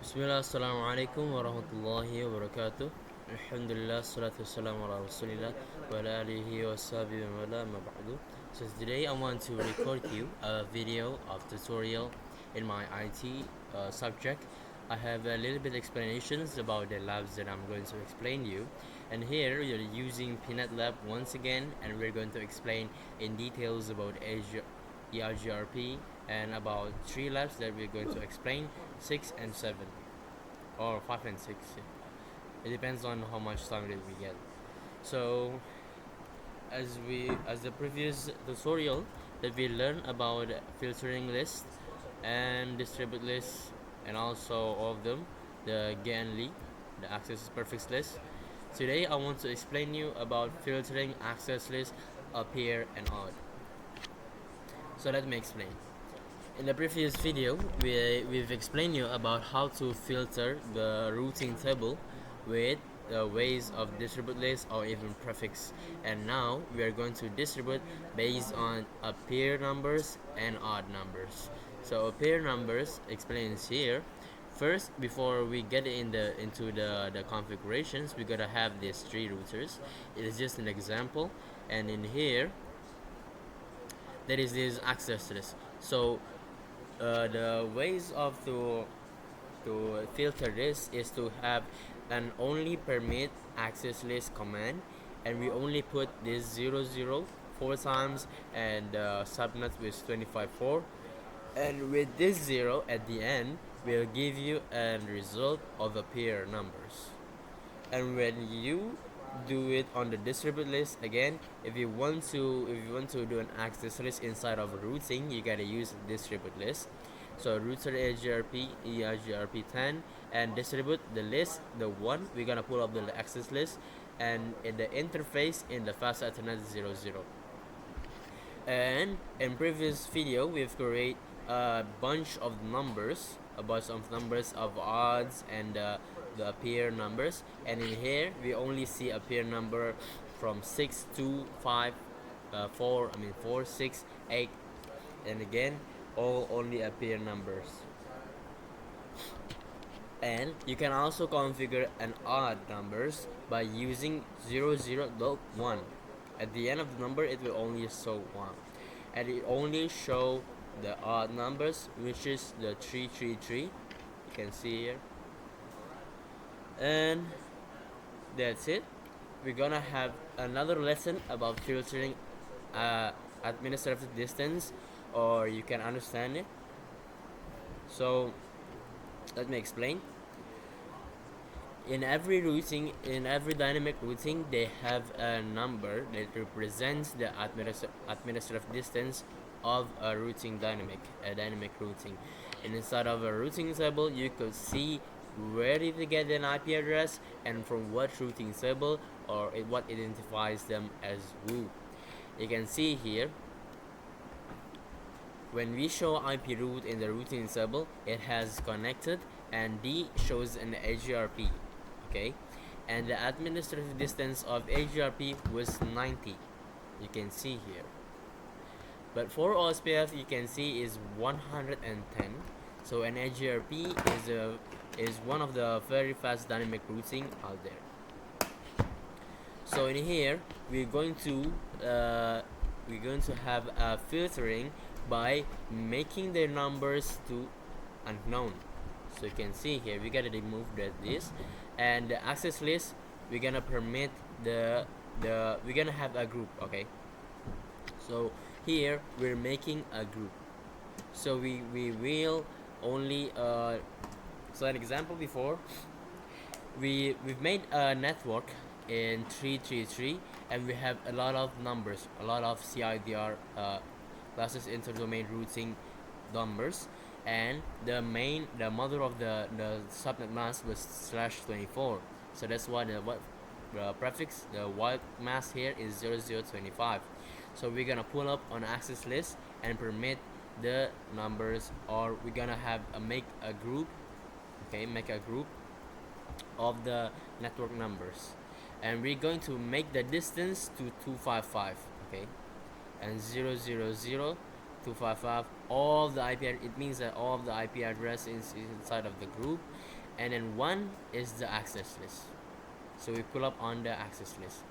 Bismillah, assalamu alaikum wa rahmatullahi wa barakatuh. Alhamdulillah, salatu wassalamu ala rasulillah wa ala alihi wa sahbihi wa wala ma ba'du. So today I want to record you a video of tutorial in my IT subject. I have a little bit explanations about the labs that I'm going to explain you. And here you're using Peanut Lab once again, and we're going to explain in details about EIGRP and about 3 labs that we're going to explain, 6 and 7 or 5 and 6. It depends on how much time that we get. So as the previous tutorial that we learned about filtering list and distribute list, and also all of them, the GAN list, the access prefix list. Today I want to explain you about filtering access list appear and odd. So let me explain. In the previous video, we've explained you about how to filter the routing table with the ways of distribute list or even prefix, and now we are going to distribute based on appear numbers and odd numbers. So appear numbers explains here. First, before we get into the configurations, we gotta have these 3 routers. It is just an example, and in here there is this access list. So the ways of to filter this is to have an only permit access list command, and we only put this 00 4 times and subnet with 25.4, and with this 0 at the end will give you a result of appear numbers. And when you do it on the distribute list again, if you want to do an access list inside of routing, you gotta use distribute list. So router EIGRP 10 and distribute the list, the one we're gonna pull up the access list, and in the interface in the fast Ethernet 00. And in previous video we've created a bunch of numbers of odds and the appear numbers, and in here we only see appear number from 6 to 5 4 6 8, and again all only appear numbers. And you can also configure an odd numbers by using 00.1. At the end of the number it will only show 1, and it only show the odd numbers, which is the 333. You can see here, and that's it. We're gonna have another lesson about filtering administrative distance, or you can understand it. So let me explain. In every dynamic routing, they have a number that represents the administrative distance of a dynamic routing. And inside of a routing table, you could see where did they get an IP address and from what routing table, or what identifies them as root. You can see here, when we show IP root in the routing table, it has connected, and D shows an EIGRP, okay, and the administrative distance of EIGRP was 90. You can see here, but for OSPF you can see is 110. So an EIGRP is one of the very fast dynamic routing out there. So in here we're going to have a filtering by making their numbers to unknown. So you can see here we gotta remove this, and the access list we're gonna permit we're gonna have a group, okay. So here we're making a group, so we will only so an example before, we've made a network in 333, and we have a lot of numbers, a lot of CIDR classes interdomain routing numbers, and the mother of the subnet mask was /24. So that's why the prefix, the white mask here is 0025. So we're gonna pull up on access list and permit the numbers, or we're gonna have make a group of the network numbers, and we're going to make the distance to 255, okay, and 000 255, all the it means that all of the IP address is inside of the group, and then 1 is the access list. So we pull up on the access list,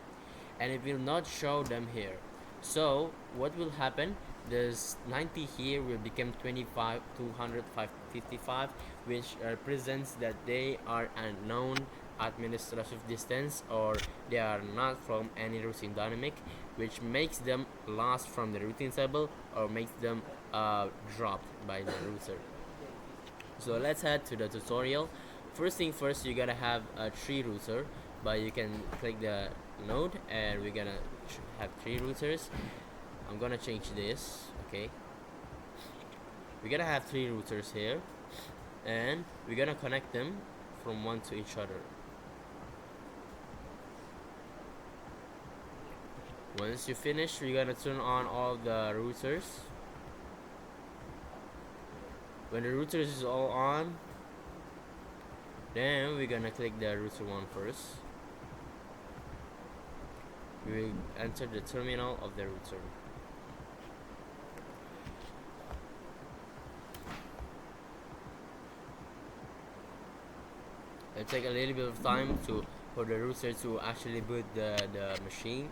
and it will not show them here. So what will happen, this 90 here will become 25, 200, 55, which represents that they are unknown administrative distance, or they are not from any routing dynamic, which makes them lost from the routing table or makes them dropped by the router. So let's head to the tutorial. First thing first, you gotta have a tree router, but you can click the node and we're gonna have 3 routers. I'm gonna change this. Okay, we're gonna have 3 routers here, and we're gonna connect them from one to each other. Once you finish, we're gonna turn on all the routers. When the routers is all on, then we're gonna click the router 1 first. We will enter the terminal of the router. It'll take a little bit of time for the router to actually boot the machine,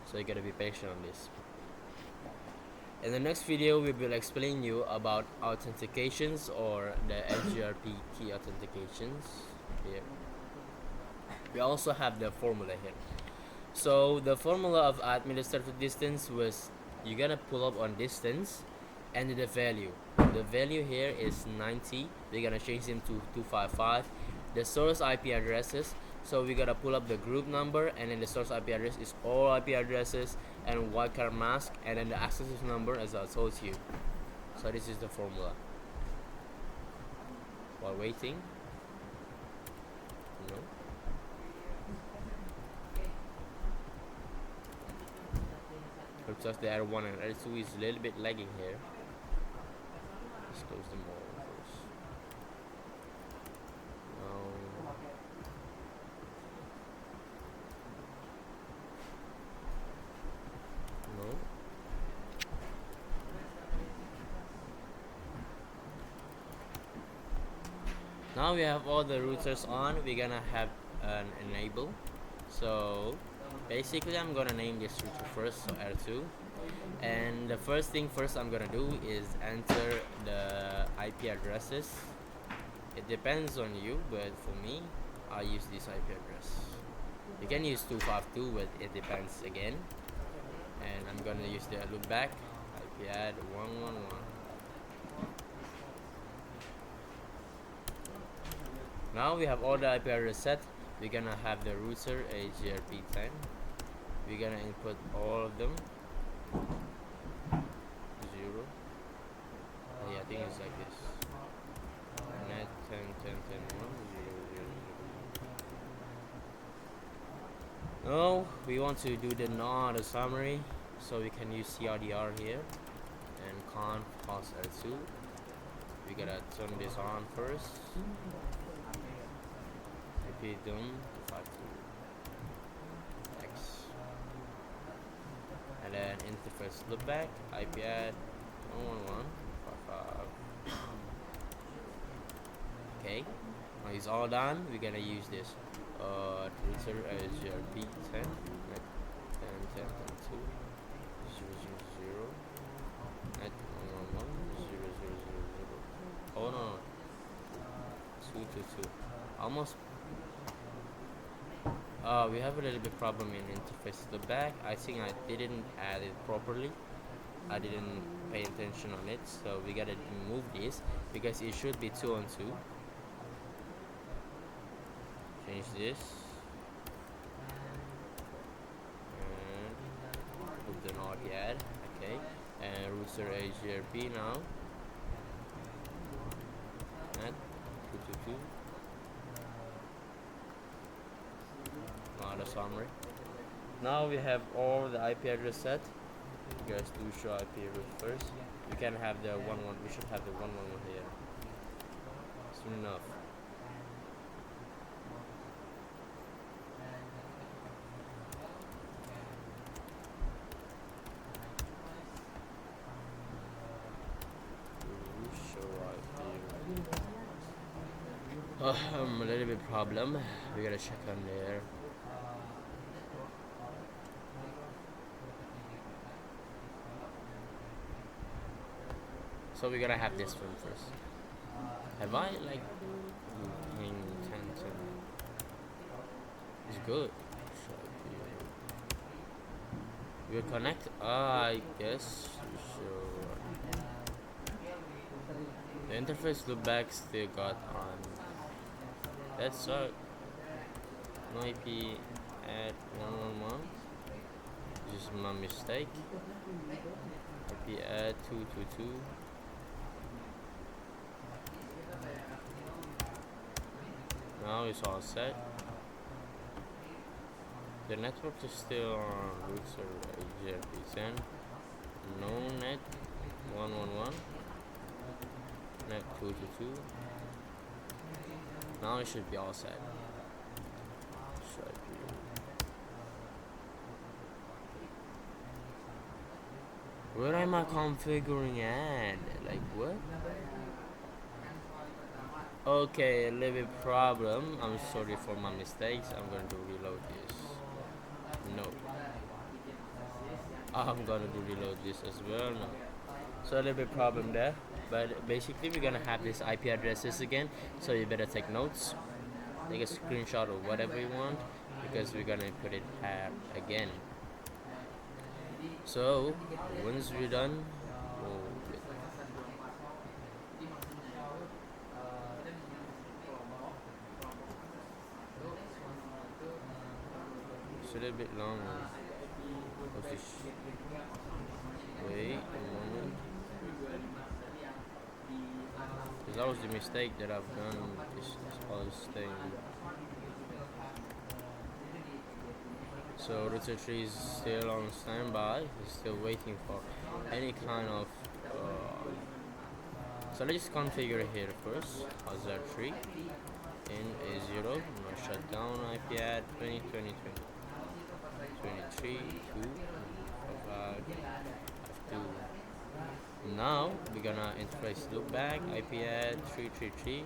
so you gotta be patient on this. In the next video, we will explain you about authentications, or the EIGRP key authentications here. We also have the formula here. So the formula of administrative distance was, you're gonna pull up on distance and the value. The value here is 90. We're gonna change them to 255. The source IP addresses, so we gotta pull up the group number, and then the source IP address is all IP addresses and wildcard mask, and then the access number, as I told you. So this is the formula. While waiting, looks like the R1 and R2 is a little bit lagging here. Let's close them all first. No. Now we have all the routers on. We're gonna have an enable. So basically, I'm gonna name this router first, so R2. And the first thing first I'm gonna do is enter the IP addresses. It depends on you, but for me, I use this IP address. You can use 252, but it depends again. And I'm gonna use the loopback IP add 111. Now we have all the IP address set. We're gonna have the router EIGRP 10. We're gonna input all of them. 0. Yeah, I think it's like this. Net 10 10 10 1 0 0. Now we want to do the not a summary, so we can use CRDR here and conf host R2. We gotta turn this on first. Repeat them 52 X, and then interface loopback IP add 111.55. Okay, now it's all done. We're gonna use this router EIGRP 10 net 10 10 10 2 0 0 0 net 111 0 0 0 0. Oh no, 2 2 2. Almost. We have a little bit problem in interface loopback. I think I didn't add it properly. I didn't pay attention on it, so we gotta remove this because it should be 2 on 2. Change this and put the not yet. Okay, and router EIGRP now. Net 222. Not a summary. Now we have all the IP address set. You guys do show IP address first. We can have the 11. We should have the 111 here. Soon enough. A little bit problem. We gotta check on there. So we gotta have this one first. Have I like paying attention? It's good. We'll connect. I guess. Sure. The interface loopback still got on. That's no IP at 111. This is my mistake. IP at 222. Now it's all set. The network is still on router EIGRP 10. No net 111. Net 222. Now it should be all set. Where am I configuring at? Like what? Okay, a little bit problem. I'm sorry for my mistakes. I'm going to reload this. No. I'm going to reload this as well. No. So a little bit problem there. But basically we're going to have this IP addresses again. So you better take notes. Take a screenshot of whatever you want. Because we're going to put it again. So once we're done, it's a little bit long. Wait a moment. Because that was the mistake that I've done. This all this thing. So router 3 is still on standby. It's still waiting for any kind of. So let's just configure it here first. Hazard 3 in A0. No shutdown. IP at 20 20 23 2 5 2. Now we're gonna interface loopback. IP at 333.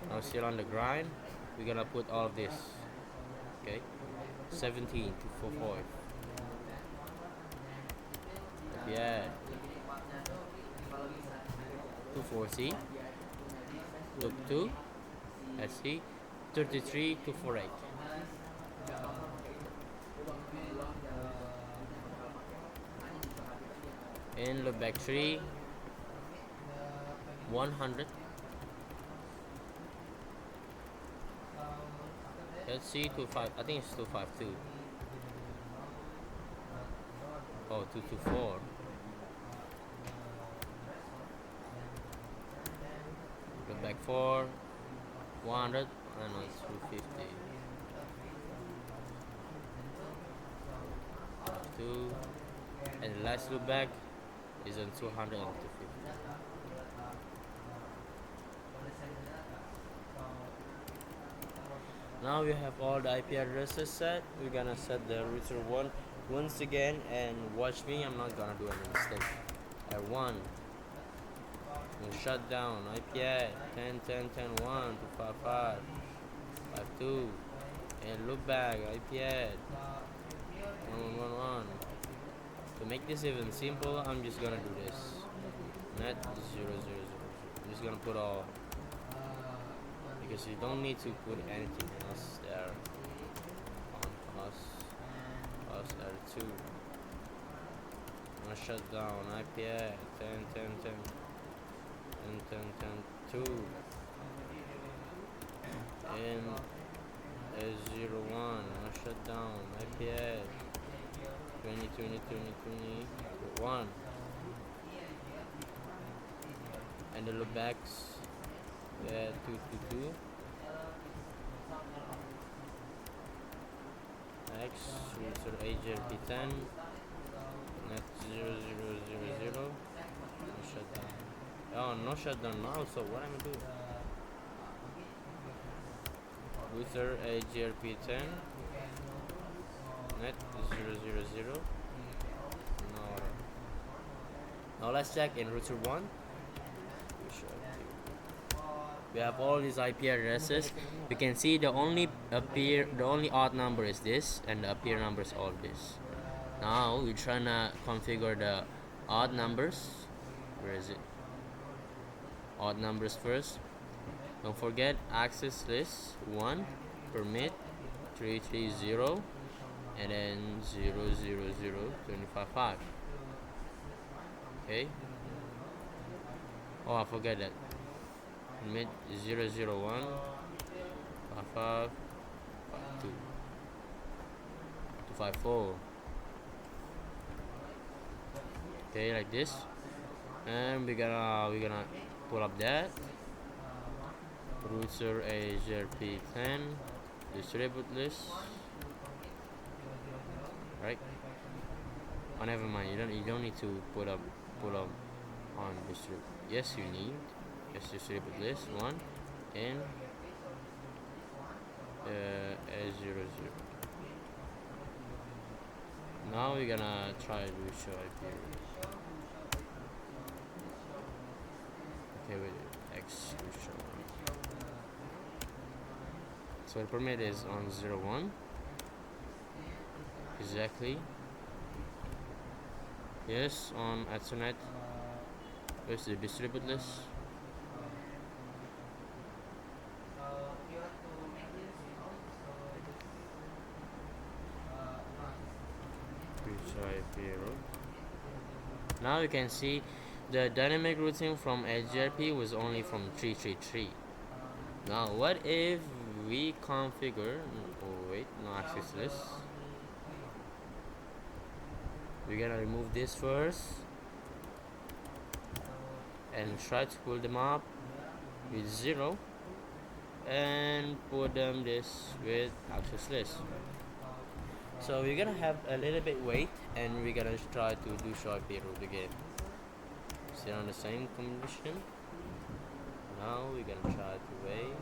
Now still on the grind. We're gonna put all of this. Okay, 17 244. Yeah, 240. Loop 2. SC 33 248. In loopback 3 100. Let's see 25. I think it's 252. Oh, 224. Look back 4. 100. I know it's 250. 2. And the last loop back is on 200 and 250. Now we have all the IP addresses set. We're gonna set the router 1 once again, and watch me, I'm not gonna do any mistake. At 1 and shut down IP at 10 10 10 1 255 52 and loop back IP at 1111. To make this even simple, I'm just gonna do this. Net 0 0 0. I'm just gonna put all, because you don't need to put anything else there on us R2. I'm gonna shut down IP at 10 10 10 and 10 10 2 and S01. I'm gonna shut down IP at 20 20 20 21 and the loopbacks at 222. X router EIGRP 10 net 0 0 0 0. No shutdown. Oh, no shutdown now. So what am I doing? Router EIGRP 10 net 0 0 0. No. Now let's check in router 1. We we have all these IP addresses. You can see the only odd number is this, and the appear number is all this. Now we're trying to configure the odd numbers. Where is it? Odd numbers first. Don't forget access list 1 permit 330 and then 0002555. Okay. Oh, I forgot that. Permit 001 55 2 254. Okay, like this, and we're gonna pull up that router EIGRP 10 distribute list, right? Oh, never mind. You don't need to pull up on distribute. Yes, you need. Yes, distribute list 1 and A00. Now we're gonna try to show IP. Okay, with X show. So the permit is on 01. Exactly. Yes, on Ethernet. Where's the distribute list? Now you can see the dynamic routing from EIGRP was only from 333. Now what if we configure, oh wait, no access list. We're gonna remove this first and try to pull them up with 0 and put them this with access list. So we're gonna have a little bit wait, and we're gonna try to do show IP route again. Still on the same condition. Now we're gonna try to wait.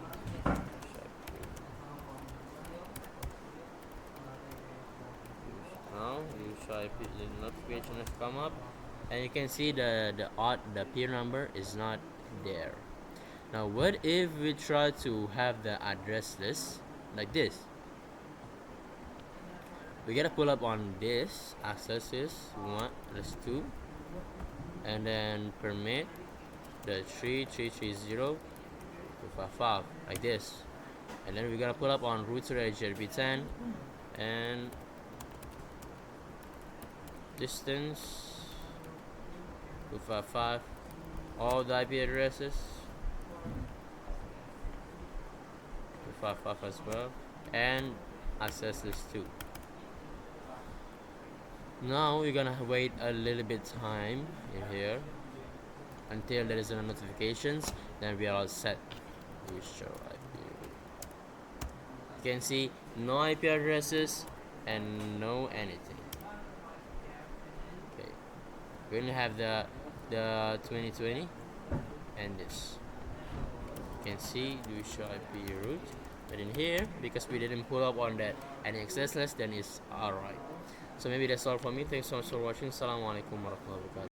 Now you show IP, the notification has come up, and you can see the peer number is not there. Now what if we try to have the address list like this? We gotta pull up on this access is 1 list 2 and then permit the 3330 255 like this, and then we're gonna pull up on router EIGRP 10 and distance 255, all the IP addresses 255 as well, and access list 2. Now we're gonna wait a little bit time in here until there is no notifications, then we are all set. We show IP. You can see no IP addresses and no anything. Okay, we only have the 2020 and this. You can see we show IP route, but in here, because we didn't pull up on that any access list, then it's alright. So maybe that's all for me. Thanks so much for watching. Assalamualaikum warahmatullahi wabarakatuh.